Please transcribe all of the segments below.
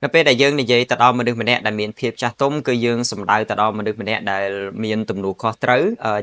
នៅពេលដែលយើងនិយាយទៅដល់មនុស្សម្នាក់ដែលមានភាពចាស់ទុំគឺយើងសំដៅទៅដល់មនុស្សម្នាក់ដែលមានទំនួលខុសត្រូវ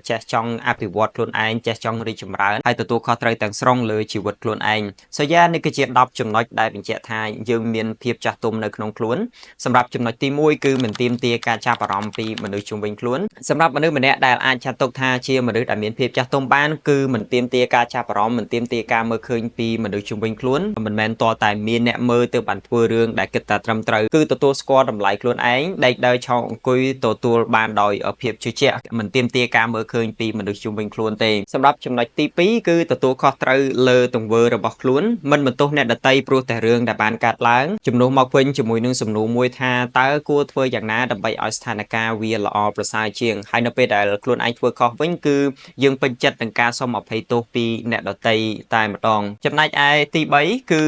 ចេះចង់អភិវឌ្ឍខ្លួនឯងចេះចង់រីកចម្រើនហើយទទួលខុសត្រូវទាំងស្រុងលើជីវិតខ្លួនឯង So yeah នេះគឺជា10ចំណុចដែលបញ្ជាក់ថាយើងមានភាពចាស់ទុំនៅក្នុងខ្លួនសម្រាប់ចំណុចទី1គឺមិនទាមទារការចាប់អារម្មណ៍ពីមនុស្សជុំវិញខ្លួនសម្រាប់មនុស្សម្នាក់ដែលអាចចាត់ទុកថាជាមនុស្សដែលមានភាពចាស់ទុំបានគឺមិនទាមទារការចាប់អារម្មណ៍មិនទាមទារការមើលឃើញពីមនុស្សជុំវិញខ្លួនមិនមែនតតែមានអ្នកមើលទៅបានធ្វើរឿងដែលគិតថាត្រឹមត្រូវគឺទទួលស្គាល់តម្លៃខ្លួនឯងដេកដើរឆោតអង្គុយទទួលបានដោយភាពជឿជាក់មិនទាមទារការមើលឃើញពីមនុស្សជុំវិញខ្លួនទេសម្រាប់ចំណុចទី2គឺទទួលខុសត្រូវលើទង្វើរបស់ខ្លួនមិនបន្ទោសអ្នកដទៃព្រោះតែរឿងដែលបានកើតឡើងជំនួសមកវិញជាមួយនឹងសំណួរមួយថាតើគួរធ្វើយ៉ាងណាដើម្បីឲ្យស្ថានភាពវាល្អប្រសើរជាងហើយនៅពេលដែលខ្លួនឯងធ្វើខុសវិញគឺយើងពេញចិត្តនឹងការសុំអភ័យទោសពីអ្នកដទៃតែម្ដងចំណែកឯទី3គឺ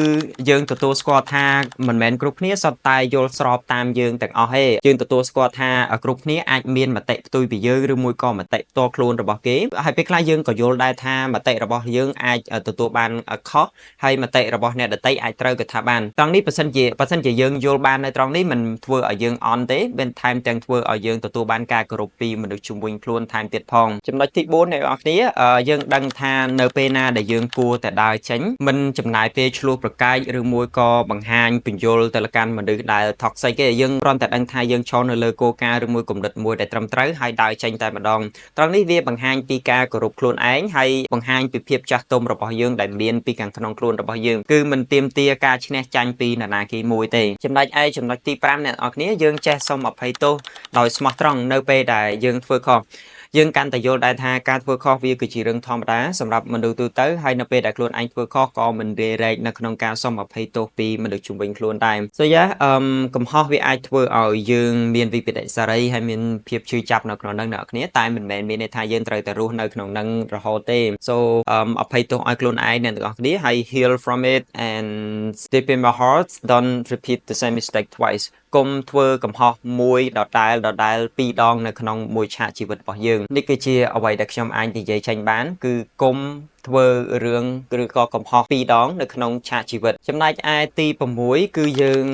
យើងទទួលស្គាល់ថាមិនមែនគ្រប់គ្នាសុទ្ធតែយល់ស្របតាមយើងទាំងអស់ទេយើងទទួលស្គាល់ថាគ្រប់គ្នាអាចមានមតិផ្ទុយពីយើងឬមួយក៏មតិផ្ទាល់ខ្លួនរបស់គេហើយពេលខ្លះយើងក៏យល់ដែរថាមតិរបស់យើងអាចទទួលបានខុសហើយមតិរបស់អ្នកដទៃអាចត្រូវក៏ថាបានត្រង់នេះបើសិនជាយើងយល់បាននៅត្រង់នេះមិនធ្វើឲ្យយើងអន់ទេមិនថែមទាំងធ្វើឲ្យយើងទទួលបានការគោរពពីមនុស្សជុំវិញខ្លួនថែមទៀតផងចំណុចទី4អ្នកនរគ្នាយើងដឹងថានៅពេលណាដែលយើងគួរតែដើរចេញមិនចំណាយពេលឆ្លោះប្រកែកឬមួយក៏បង្ហាញពន្យល់ទៅលើកាន់មនុស្សដែល toxic ទេយើងគ្រាន់តែដឹងថាយើងឈរនៅលើគោលការណ៍ឬមួយគំនិតមួយដែលត្រឹមត្រូវហើយដើរចេញតែម្ដងត្រង់នេះវាបង្ហាញពីការគោរពខ្លួនឯងហើយបង្ហាញពីភាពចាស់ទុំរបស់យើងដែលមានពីខាងក្នុងខ្លួនរបស់យើងគឺមិនទាមទារការឈ្នះចាញ់ពីនរណាគេមួយទេចំណែកឯចំណុចទី5អ្នកនរគ្នាយើងចេះសុំអភ័យទោសដោយស្មោះត្រង់នៅពេលដែលយើងធ្វើខុសយើងកាន់តែយល់ដែរថាការធ្វើខុសវាគឺជារឿងធម្មតាសម្រាប់មនុស្សទូទៅហើយនៅពេលដែលខ្លួនឯងធ្វើខុសក៏មិនរារែកនៅក្នុងការសុំអភ័យទោសពីមនុស្សជុំវិញខ្លួនដែរ So yeah កំហុសវាអាចធ្វើឲ្យយើងមានវិបត្តិសារីហើយមានភាពឈឺចាប់នៅក្នុងនឹងអ្នកគ្នាតែមិនមែនមានន័យថាយើងត្រូវតែរស់នៅក្នុងនឹងរហូតទេ So អភ័យទោសឲ្យខ្លួនឯងអ្នកទាំងអស់គ្នាហើយ heal from it and deep in my heart don't repeat the same mistake twice កុំធ្វើកំហុសមួយដដែលពីរដងនៅក្នុងមួយឆាកជីវិតរបស់យើងនេះគឺជាអ្វីដែលខ្ញុំអាចនិយាយចេញបានគឺកុំធ្វើរឿងឬក៏កំហុសពីរដងនៅក្នុងឆាកជីវិតចំណែកឯទី6គឺយើង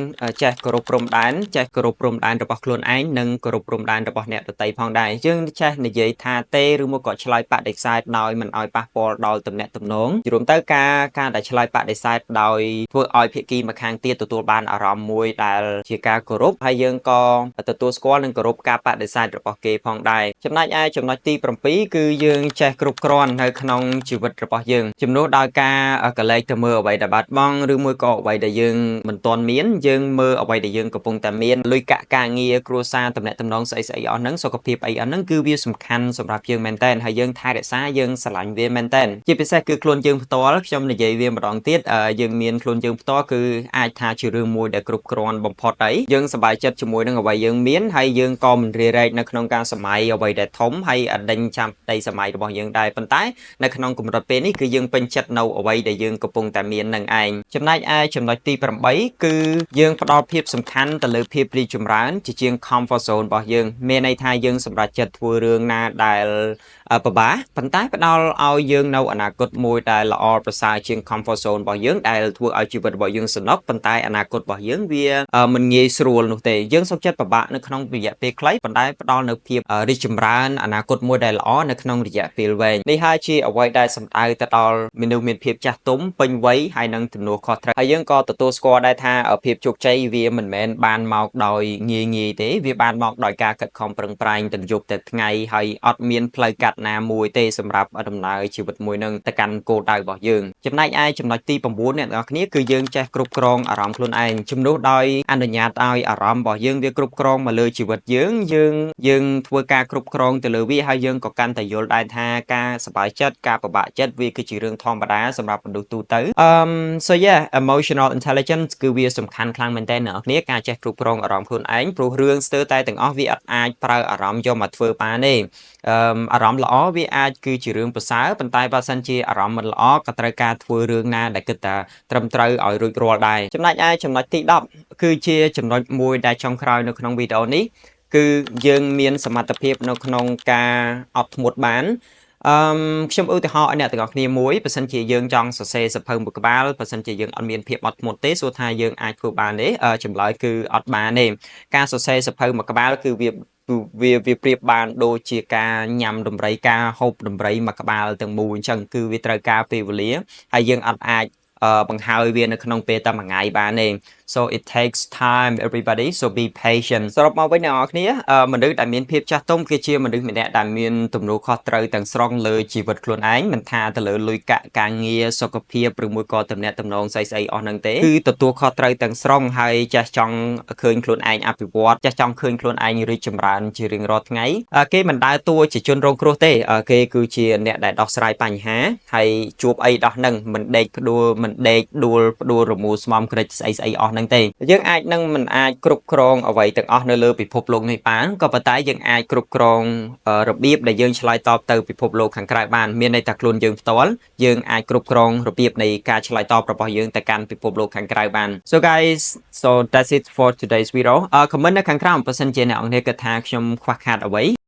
ចេះគោរពព្រំដែនចេះគោរពព្រំដែនរបស់ខ្លួនឯងនិងគោរពព្រំដែនរបស់អ្នកដទៃផងដែរយើងចេះនិយាយថាទេឬមកក៏ឆ្លើយបដិសេធដោយមិនឲ្យប៉ះពាល់ដល់ទំនាក់ទំនងរួមទៅការដែលឆ្លើយបដិសេធដោយធ្វើឲ្យភាគីម្ខាងទៀតទទួលបានអារម្មណ៍មួយដែលជាការគោរពហើយយើងក៏ទទួលស្គាល់និងគោរពការបដិសេធរបស់គេផងដែរចំណែកឯចំណុចទី7គឺយើងចេះគ្រប់គ្រាន់នៅក្នុងជីវិតរបស់យើងជំនួសដោយការកលែងទៅមើលអ្វីដែលបាត់បង់ឬមួយក៏អ្វីដែលយើងមិនទាន់មានយើងមើលអ្វីដែលយើងកំពុងតែមានលុយកាក់ការងារគ្រួសារតំណែងតំណងស្អីអស់ហ្នឹងសុខភាពអីអស់ហ្នឹងគឺវាសំខាន់សម្រាប់យើងមែនតើហើយយើងថែរក្សាយើងស្រឡាញ់វាមែនតើជាពិសេសគឺខ្លួនយើងផ្ទាល់ខ្ញុំនិយាយវាម្ដងទៀតយើងមានខ្លួនយើងផ្ទាល់គឺអាចថាជារឿងមួយដែលគ្រប់គ្រាន់បំផុតហើយយើងសប្បាយចិត្តជាមួយនឹងអ្វីយើងមានហើយយើងក៏មិនរារែកនៅក្នុងការសម័យអ្វីដែលធំហើយដេញចាំដីសម័យរបស់យើងដែរប៉ុន្តែនៅក្នុងកម្រិតពេលនេះគឺយើងពេញចិត្តនៅអ្វីដែលយើងកំពុងតែមាននឹងឯងចំណែកឯចំណុចទី8គឺយើងផ្ដល់ភាពសំខាន់ទៅលើភាពរីកចម្រើនជាង comfort zone របស់យើងមានន័យថាយើងសម្រេចចិត្តធ្វើរឿងណាដែលពិបាកប៉ុន្តែផ្ដល់ឲ្យយើងនៅអនាគតមួយដែលល្អប្រសើរជាង comfort zone របស់យើងដែលធ្វើឲ្យជីវិតរបស់យើងសនុកប៉ុន្តែអនាគតរបស់យើងវាមិនងាយស្រួលនោះទេយើងសុខចិត្តពិបាកនៅក្នុងរយៈពេលខ្លីប៉ុន្តែផ្ដល់នៅភាពរីកចម្រើនអនាគតមួយដែលល្អនៅក្នុងរយៈពេលវែងនេះហើយជាអ្វីដែលសំដៅទៅដល់មនុស្សមានភាពចាស់ទុំពេញវ័យហើយនឹងទំនួលខុសត្រូវហើយយើងក៏ទទួលស្គាល់ដែរថាភាពជោគជ័យវាមិនមែនបានមកដោយងាយទេវាបានមកដោយការខិតខំប្រឹងប្រែងទាំងយប់ទាំងថ្ងៃហើយអត់មានផ្លូវកាត់ណាមួយទេសម្រាប់ដំណើរជីវិតមួយនឹងទៅកាន់គោលដៅរបស់យើងចំណែកឯចំណុចទី9អ្នកនរគ្នាគឺយើងចេះគ្រប់គ្រងអារម្មណ៍ខ្លួនឯងជំនួសដោយអនុញ្ញាតឲ្យអារម្មណ៍របស់យើងវាគ្រប់គ្រងមកលើជីវិតយើងធ្វើការគ្រប់គ្រងទៅលើវាហើយយើងក៏កាន់តែយល់ដែរថាការសប្បាយចិត្តការពិបាកចិត្តវាគឺជារឿងធម្មតាសម្រាប់មនុស្សទូទៅSo yeah emotional intelligence គឺវាសំខាន់ខ្លាំងមែនទែនអ្នកនរគ្នាការចេះគ្រប់គ្រងអារម្មណ៍ខ្លួនឯងព្រោះរឿងស្ទើរតែទាំងអស់វាអាចប្រើអារម្មណ៍យកមកធ្វើបានទេអារម្មណ៍ល្អវាអាចគឺជារឿងប្រសើរប៉ុន្តែបើសិនជាអារម្មណ៍មិនល្អក៏ត្រូវការធ្វើរឿងណាដែលគិតថាត្រឹមត្រូវឲ្យរួចរាល់ដែរចំណែកឯចំណុចទី10គឺជាចំណុចមួយដែលចុងក្រោយនៅក្នុងវីដេអូនេះគឺយើងមានសមត្ថភាពនៅក្នុងការអត់ធ្មត់បាន ខ្ញុំឧទាហរណ៍ឲ្យអ្នកទាំងអស់គ្នាមួយបើសិនជាយើងចង់សរសេរសៀវភៅមួយក្បាលបើសិនជាយើងអត់មានភាពអត់ធ្មត់ទេសួរថាយើងអាចធ្វើបានទេចម្លើយគឺអត់បានទេការសរសេរសៀវភៅមួយក្បាលគឺវាប្រៀបបានដូចជាការញ៉ាំដំរីការហូបដំរីមួយក្បាលទាំងមូលអញ្ចឹងគឺវាត្រូវការពេលវេលាហើយយើងអត់អាចបង្ហើយវានៅក្នុងពេលតែមួយថ្ងៃបានទេ so it takes time everybody so be patient សរុបមកវិញអ្នកនរគ្នាមនុស្សដែលមានភាពចាស់ទុំគឺជាមនុស្សម្នាក់ដែលមានទំនួលខុសត្រូវទាំងស្រុងលើជីវិតខ្លួនឯងមិនថាទៅលើលុយកាក់ការងារសុខភាពឬមួយក៏ទំនាក់ទំនងស្អីអស់ហ្នឹងទេគឺទទួលខុសត្រូវទាំងស្រុងហើយចេះចង់ឃើញខ្លួនឯងអភិវឌ្ឍចេះចង់ឃើញខ្លួនឯងរីកចម្រើនជារៀងរាល់ថ្ងៃគេមិនដើរតួជាជនរងគ្រោះទេគេគឺជាអ្នកដែលដោះស្រាយបញ្ហាហើយជួបអីដោះហ្នឹងមិនដេកផ្ដួលរមូលស្មំក្រិចស្អីអស់ហ្នឹងទេយើងអាចនឹងមិនអាចគ្រប់គ្រងអ្វីទាំងអស់នៅលើពិភពលោកនេះបានក៏ប៉ុន្តែយើងអាចគ្រប់គ្រងរបៀបដែលយើងឆ្លើយតបទៅពិភពលោកខាងក្រៅបានមានន័យថាខ្លួនយើងផ្ទាល់យើងអាចគ្រប់គ្រងរបៀបនៃការឆ្លើយតបរបស់យើងទៅកាន់ពិភពលោកខាងក្រៅបាន So guys so that's it for today's video comment នៅខាងក្រោមបើសិនជាអ្នកនរគ្នាគិតថាខ្ញុំខ្វះខាតអ្វី